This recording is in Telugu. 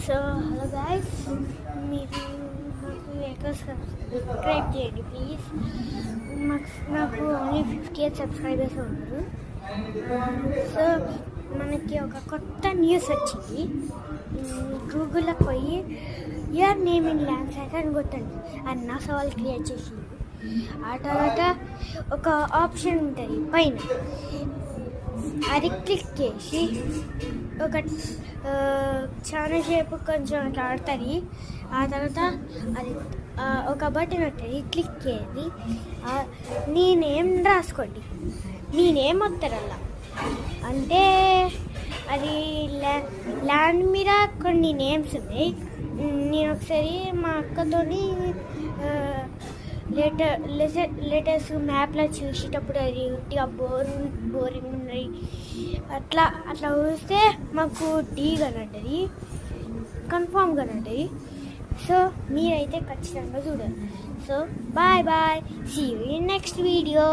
సో హలో గాయస్, మీరు నాకు సబ్స్క్రైబ్ చేయండి ప్లీజ్. నాకు ఓన్లీ 58 సబ్స్క్రైబర్స్ ఉన్నారు. సో మనకి ఒక కొత్త న్యూస్ వచ్చింది. గూగుల్లోకి పోయి యూఆర్ నేమ్ ఇన్ ల్యాండ్స్లైడ్ అని కొట్టండి. అది నా సవాల్ క్రియేట్ చేసింది. ఆ తర్వాత ఒక ఆప్షన్ ఉంటుంది పైన, అది క్లిక్ చేసి ఒక చాలా సేపు కొంచెం అట్లా ఆడుతుంది. ఆ తర్వాత అది ఒక బటన్ ఉంటుంది, క్లిక్ చేయండి. నీ నేమ్ రాసుకోండి. నీ నేమ్ వస్తారు అలా. అంటే అది ల్యాండ్ మీద కొన్ని నేమ్స్ ఉన్నాయి. నేను ఒకసారి మా అక్కతోని లెటర్స్ మ్యాప్లో చూసేటప్పుడు అది ఉట్టిగా బోరింగ్ ఉన్నాయి. అట్లా చూస్తే మాకు డీ కనంటది, కన్ఫామ్ కనంటది. సో మీరైతే ఖచ్చితంగా చూడాలి. So bye bye, see you in next video.